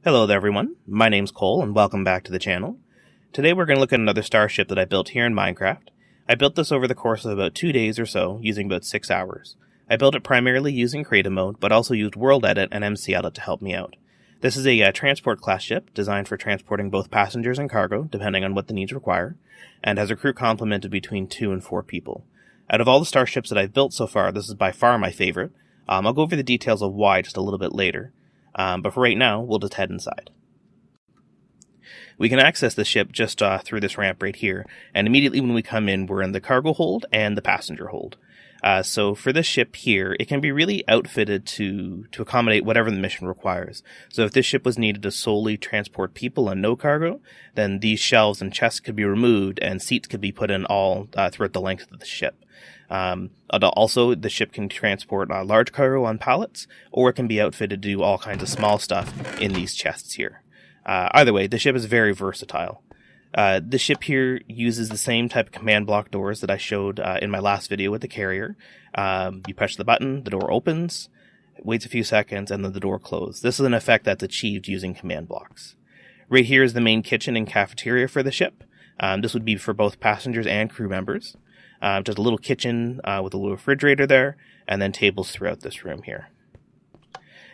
Hello there everyone, my name's Cole and welcome back to the channel. Today we're going to look at another starship that I built here in Minecraft. I built this over the course of about 2 days or so, using about 6 hours. I built it primarily using creative mode, but also used World Edit and MC Edit to help me out. This is a transport class ship, designed for transporting both passengers and cargo, depending on what the needs require, and has a crew complement of between 2 and 4 people. Out of all the starships that I've built so far, this is by far my favorite. I'll go over the details of why just a little bit later. But for right now, we'll just head inside. We can access the ship just through this ramp right here, and immediately when we come in, we're in the cargo hold and the passenger hold. So for this ship here, it can be really outfitted to accommodate whatever the mission requires. So if this ship was needed to solely transport people and no cargo, then these shelves and chests could be removed and seats could be put in all throughout the length of the ship. Also, the ship can transport large cargo on pallets, or it can be outfitted to do all kinds of small stuff in these chests here. Either way, the ship is very versatile. The ship here uses the same type of command block doors that I showed in my last video with the carrier. You push the button, the door opens, waits a few seconds, and then the door closes. This is an effect that's achieved using command blocks. Right here is the main kitchen and cafeteria for the ship. This would be for both passengers and crew members. Just a little kitchen with a little refrigerator there, and then tables throughout this room here.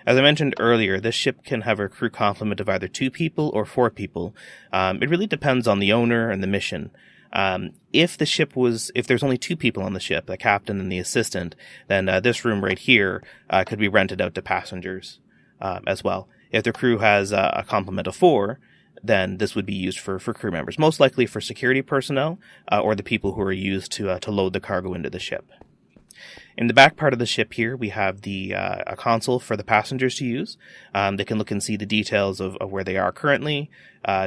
As I mentioned earlier, this ship can have a crew complement of either 2 people or 4 people. It really depends on the owner and the mission. If there's only 2 people on the ship, the captain and the assistant, then this room right here could be rented out to passengers as well. If the crew has a complement of 4, then this would be used for crew members, most likely for security personnel or the people who are used to load the cargo into the ship. In the back part of the ship here, we have a console for the passengers to use. They can look and see the details of where they are currently,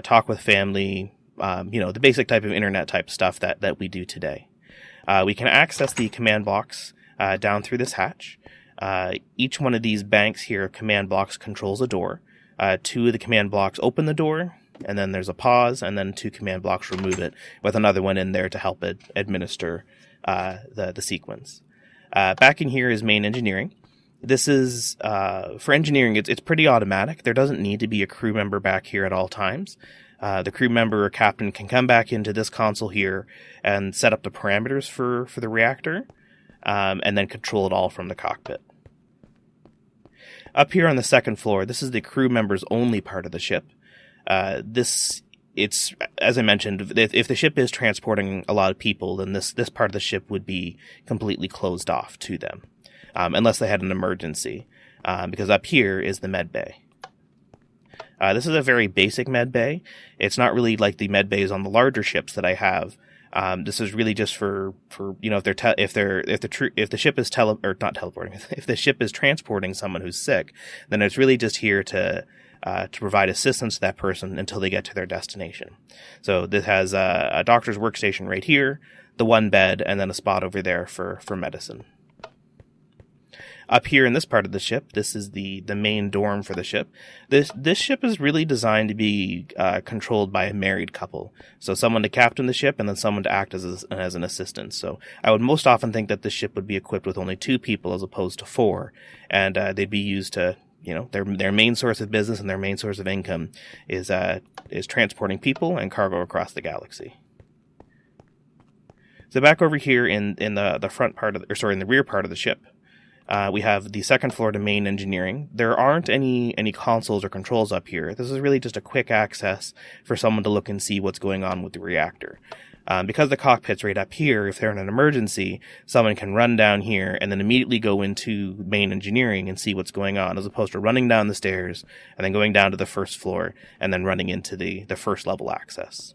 talk with family, the basic type of internet type stuff that we do today. We can access the command blocks down through this hatch. Each one of these banks here, command blocks, controls a door. 2 of the command blocks open the door, and then there's a pause, and then 2 command blocks remove it, with another one in there to help it administer the sequence. Back in here is main engineering. This is, for engineering, it's pretty automatic. There doesn't need to be a crew member back here at all times. The crew member or captain can come back into this console here and set up the parameters for the reactor, and then control it all from the cockpit. Up here on the second floor, this is the crew members only part of the ship. It's, as I mentioned, if the ship is transporting a lot of people, then this part of the ship would be completely closed off to them, unless they had an emergency, because up here is the med bay. This is a very basic med bay. It's not really like the med bays on the larger ships that I have. This is really just for if the ship is not teleporting, if the ship is transporting someone who's sick, then it's really just here to provide assistance to that person until they get to their destination. So this has a doctor's workstation right here, the 1 bed, and then a spot over there for medicine. Up here in this part of the ship, this is the main dorm for the ship. This ship is really designed to be controlled by a married couple. So someone to captain the ship and then someone to act as an assistant. So I would most often think that this ship would be equipped with only 2 people as opposed to 4. And they'd be used to, their main source of business and their main source of income is transporting people and cargo across the galaxy. So back over here in the front part in the rear part of the ship, we have the second floor to main engineering. There aren't any consoles or controls up here. This is really just a quick access for someone to look and see what's going on with the reactor. Because the cockpit's right up here, if they're in an emergency, someone can run down here and then immediately go into main engineering and see what's going on, as opposed to running down the stairs and then going down to the first floor and then running into the first level access.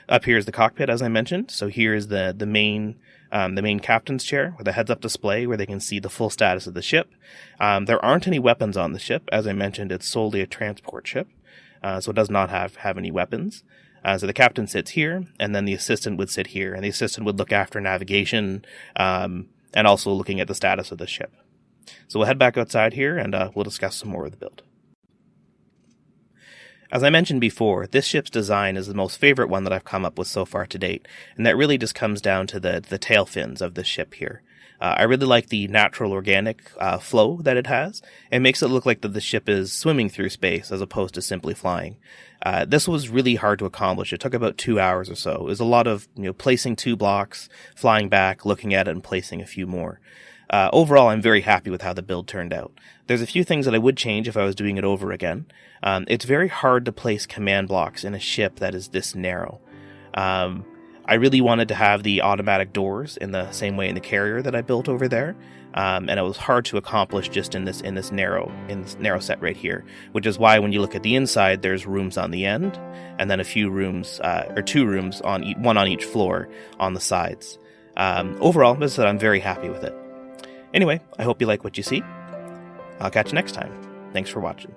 Up here is the cockpit, as I mentioned. So here is the main captain's chair with a heads-up display where they can see the full status of the ship. There aren't any weapons on the ship. As I mentioned, it's solely a transport ship, so it does not have any weapons. So the captain sits here, and then the assistant would sit here, and the assistant would look after navigation and also looking at the status of the ship. So we'll head back outside here, and we'll discuss some more of the build. As I mentioned before, this ship's design is the most favorite one that I've come up with so far to date, and that really just comes down to the tail fins of this ship here. I really like the natural organic flow that it has. It makes it look like that the ship is swimming through space as opposed to simply flying. This was really hard to accomplish. It took about 2 hours or so. It was a lot of placing 2 blocks, flying back, looking at it, and placing a few more. Overall, I'm very happy with how the build turned out. There's a few things that I would change if I was doing it over again. It's very hard to place command blocks in a ship that is this narrow. I really wanted to have the automatic doors in the same way in the carrier that I built over there, and it was hard to accomplish just in this narrow set right here. Which is why when you look at the inside, there's rooms on the end, and then a few rooms or 2 rooms one on each floor on the sides. Overall, as I said, I'm very happy with it. Anyway, I hope you like what you see. I'll catch you next time. Thanks for watching.